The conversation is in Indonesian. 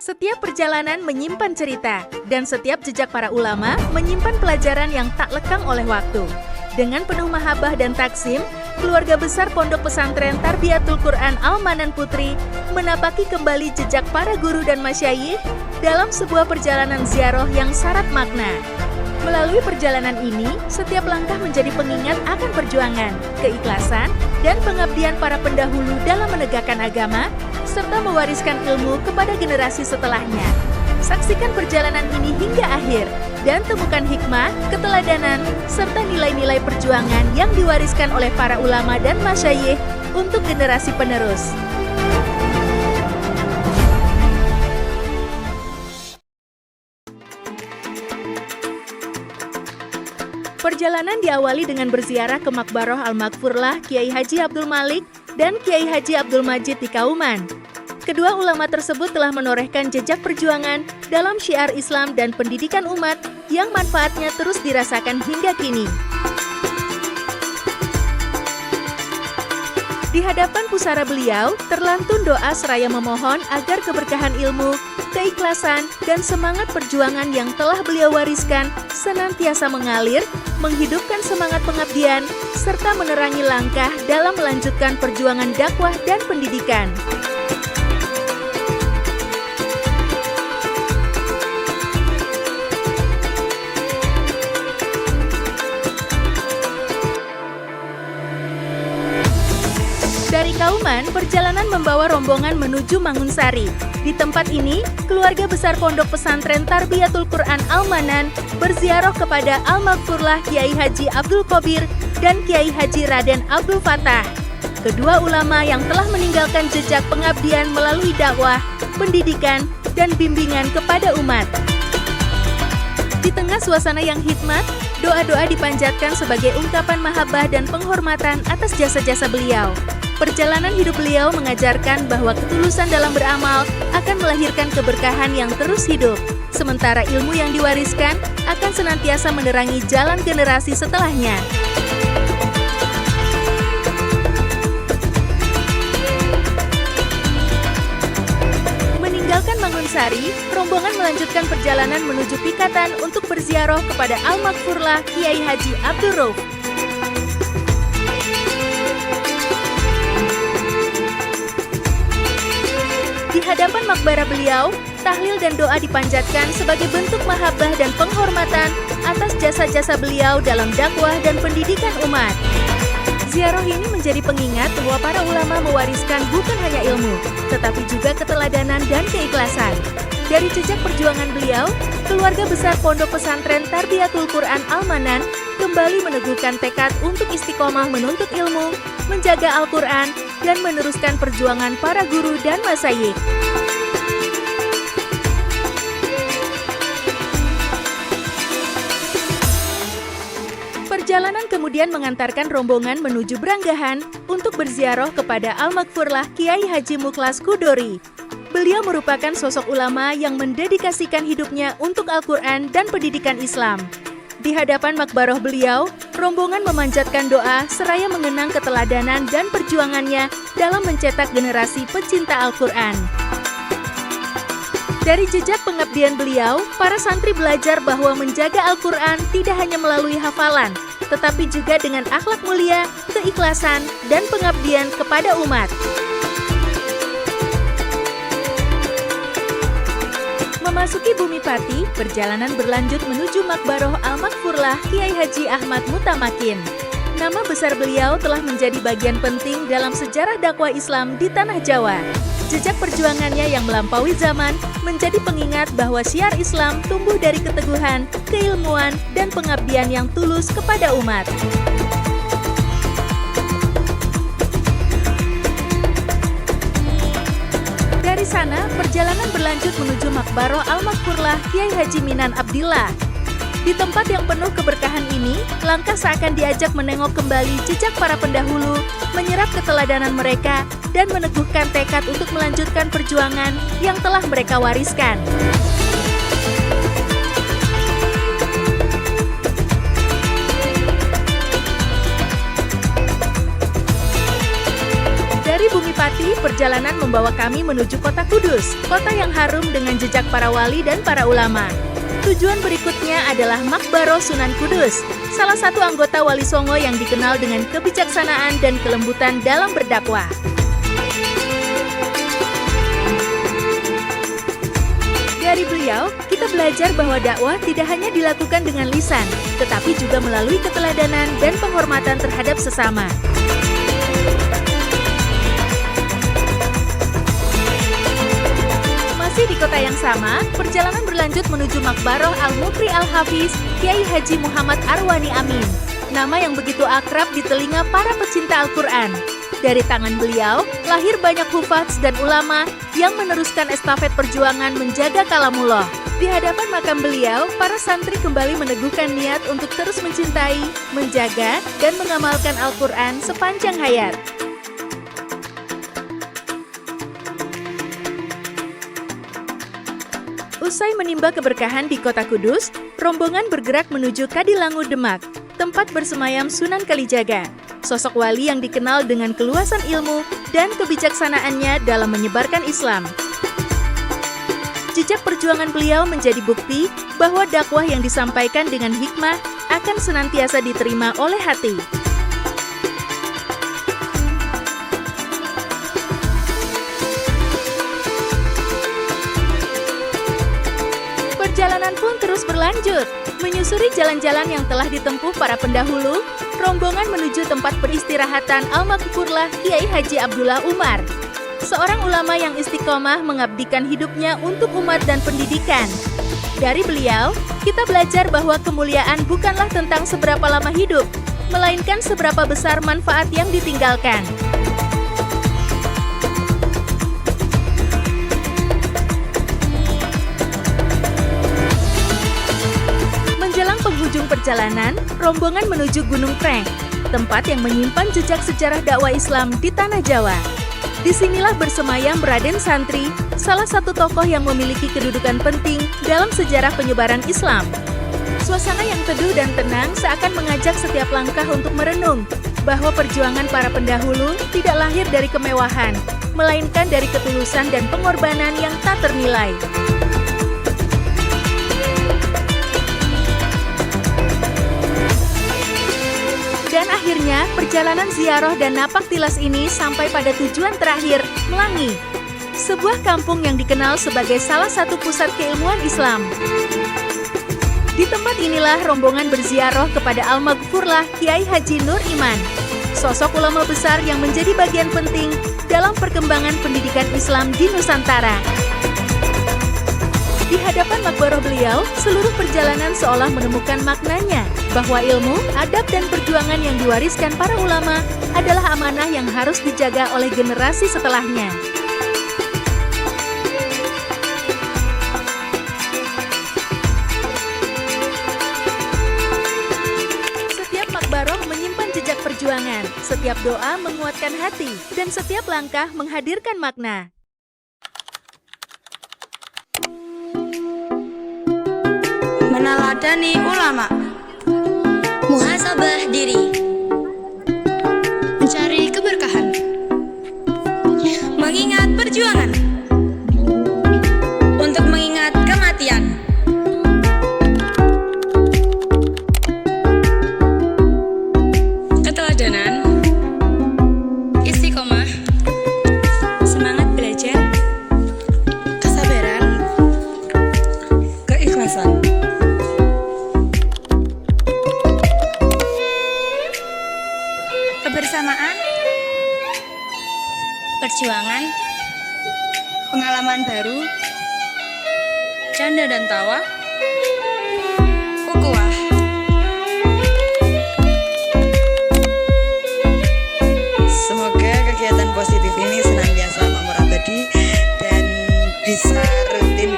Setiap perjalanan menyimpan cerita, dan setiap jejak para ulama menyimpan pelajaran yang tak lekang oleh waktu. Dengan penuh mahabbah dan taksim, keluarga besar Pondok Pesantren Tarbiyatul Quran Al-Manan Putri menapaki kembali jejak para guru dan masyayikh dalam sebuah perjalanan ziarah yang syarat makna. Melalui perjalanan ini, setiap langkah menjadi pengingat akan perjuangan, keikhlasan, dan pengabdian para pendahulu dalam menegakkan agama, serta mewariskan ilmu kepada generasi setelahnya. Saksikan perjalanan ini hingga akhir, dan temukan hikmah, keteladanan, serta nilai-nilai perjuangan yang diwariskan oleh para ulama dan masyayikh untuk generasi penerus. Perjalanan diawali dengan berziarah ke Makbaroh Al-Maghfurlah Kiai Haji Abdul Malik dan Kiai Haji Abdul Majid di Kauman. Kedua ulama tersebut telah menorehkan jejak perjuangan dalam syiar Islam dan pendidikan umat yang manfaatnya terus dirasakan hingga kini. Di hadapan pusara beliau, terlantun doa seraya memohon agar keberkahan ilmu, keikhlasan, dan semangat perjuangan yang telah beliau wariskan senantiasa mengalir, menghidupkan semangat pengabdian, serta menerangi langkah dalam melanjutkan perjuangan dakwah dan pendidikan. Dari Kauman, perjalanan membawa rombongan menuju Mangunsari. Di tempat ini, keluarga besar Pondok Pesantren Tarbiyatul Quran Al-Manan berziarah kepada Al-Maghfurlah Kiai Haji Abdul Qobir dan Kiai Haji Raden Abdul Fattah. Kedua ulama yang telah meninggalkan jejak pengabdian melalui dakwah, pendidikan, dan bimbingan kepada umat. Di tengah suasana yang hikmat, doa-doa dipanjatkan sebagai ungkapan mahabbah dan penghormatan atas jasa-jasa beliau. Perjalanan hidup beliau mengajarkan bahwa ketulusan dalam beramal akan melahirkan keberkahan yang terus hidup. Sementara ilmu yang diwariskan akan senantiasa menerangi jalan generasi setelahnya. Meninggalkan Mangunsari, rombongan melanjutkan perjalanan menuju Pikatan untuk berziarah kepada Al-Maghfurlah Kiai Haji Abdul Rauf. Di hadapan makbara beliau, tahlil dan doa dipanjatkan sebagai bentuk mahabbah dan penghormatan atas jasa-jasa beliau dalam dakwah dan pendidikan umat. Ziarah ini menjadi pengingat bahwa para ulama mewariskan bukan hanya ilmu, tetapi juga keteladanan dan keikhlasan. Dari jejak perjuangan beliau, keluarga besar Pondok Pesantren Tarbiyatul Quran Al-Manan kembali meneguhkan tekad untuk istiqomah menuntut ilmu, menjaga Al-Quran, dan meneruskan perjuangan para guru dan masyayikh. Perjalanan kemudian mengantarkan rombongan menuju Branggahan untuk berziarah kepada Al-Maghfurlah Kiai Haji Mukhlas Kudori. Beliau merupakan sosok ulama yang mendedikasikan hidupnya untuk Al-Quran dan pendidikan Islam. Di hadapan makbaroh beliau, rombongan memanjatkan doa seraya mengenang keteladanan dan perjuangannya dalam mencetak generasi pecinta Al-Quran. Dari jejak pengabdian beliau, para santri belajar bahwa menjaga Al-Quran tidak hanya melalui hafalan, tetapi juga dengan akhlak mulia, keikhlasan, dan pengabdian kepada umat. Memasuki Bumi Pati, perjalanan berlanjut menuju Makbaroh Al-Maghfurlah Kiai Haji Ahmad Mutamakin. Nama besar beliau telah menjadi bagian penting dalam sejarah dakwah Islam di Tanah Jawa. Jejak perjuangannya yang melampaui zaman menjadi pengingat bahwa syiar Islam tumbuh dari keteguhan, keilmuan, dan pengabdian yang tulus kepada umat. Dari sana, perjalanan berlanjut menuju Makbaroh Al-Maghfurlah Kiai Haji Minan Abdillah. Di tempat yang penuh keberkahan ini, langkah seakan diajak menengok kembali jejak para pendahulu, menyerap keteladanan mereka, dan meneguhkan tekad untuk melanjutkan perjuangan yang telah mereka wariskan. Dari Bumi Pati, perjalanan membawa kami menuju kota Kudus, kota yang harum dengan jejak para wali dan para ulama. Tujuan berikutnya adalah Makbaroh Sunan Kudus, salah satu anggota Wali Songo yang dikenal dengan kebijaksanaan dan kelembutan dalam berdakwah. Dari beliau, kita belajar bahwa dakwah tidak hanya dilakukan dengan lisan, tetapi juga melalui keteladanan dan penghormatan terhadap sesama. Masih di kota yang sama, perjalanan berlanjut menuju Makbaroh Al-Mukri Al-Hafiz Kiai Haji Muhammad Arwani Amin, nama yang begitu akrab di telinga para pecinta Al-Quran. Dari tangan beliau, lahir banyak hufadz dan ulama yang meneruskan estafet perjuangan menjaga kalamullah. Di hadapan makam beliau, para santri kembali meneguhkan niat untuk terus mencintai, menjaga, dan mengamalkan Al-Quran sepanjang hayat. Usai menimba keberkahan di kota Kudus, rombongan bergerak menuju Kadilangu Demak, tempat bersemayam Sunan Kalijaga, sosok wali yang dikenal dengan keluasan ilmu dan kebijaksanaannya dalam menyebarkan Islam. Jejak perjuangan beliau menjadi bukti bahwa dakwah yang disampaikan dengan hikmah akan senantiasa diterima oleh hati. Perjalanan pun terus berlanjut. Menyusuri jalan-jalan yang telah ditempuh para pendahulu, rombongan menuju tempat peristirahatan Al-Maghfurlah Kiai Haji Abdullah Umar, seorang ulama yang istiqomah mengabdikan hidupnya untuk umat dan pendidikan. Dari beliau, kita belajar bahwa kemuliaan bukanlah tentang seberapa lama hidup, melainkan seberapa besar manfaat yang ditinggalkan. Penghujung perjalanan, rombongan menuju Gunung Preng, tempat yang menyimpan jejak sejarah dakwah Islam di Tanah Jawa. Disinilah bersemayam Raden Santri, salah satu tokoh yang memiliki kedudukan penting dalam sejarah penyebaran Islam. Suasana yang teduh dan tenang seakan mengajak setiap langkah untuk merenung bahwa perjuangan para pendahulu tidak lahir dari kemewahan, melainkan dari ketulusan dan pengorbanan yang tak ternilai. Dan akhirnya, perjalanan ziarah dan napak tilas ini sampai pada tujuan terakhir, Melangi, sebuah kampung yang dikenal sebagai salah satu pusat keilmuan Islam. Di tempat inilah rombongan berziarah kepada Al-Maghfurlah Kiai Haji Nur Iman, sosok ulama besar yang menjadi bagian penting dalam perkembangan pendidikan Islam di Nusantara. Di hadapan makbaroh beliau, seluruh perjalanan seolah menemukan maknanya, bahwa ilmu, adab, dan perjuangan yang diwariskan para ulama adalah amanah yang harus dijaga oleh generasi setelahnya. Setiap makbaroh menyimpan jejak perjuangan, setiap doa menguatkan hati, dan setiap langkah menghadirkan makna. Meneladani ulama, muhasabah diri, mencari keberkahan, mengingat perjuangan, untuk mengingat kematian. Keteladanan, istiqomah, semangat belajar, kesabaran, keikhlasan. Kebersamaan, perjuangan, pengalaman baru, canda dan tawa, ukhuwah. Semoga kegiatan positif ini senantiasa memerabadi dan bisa rutin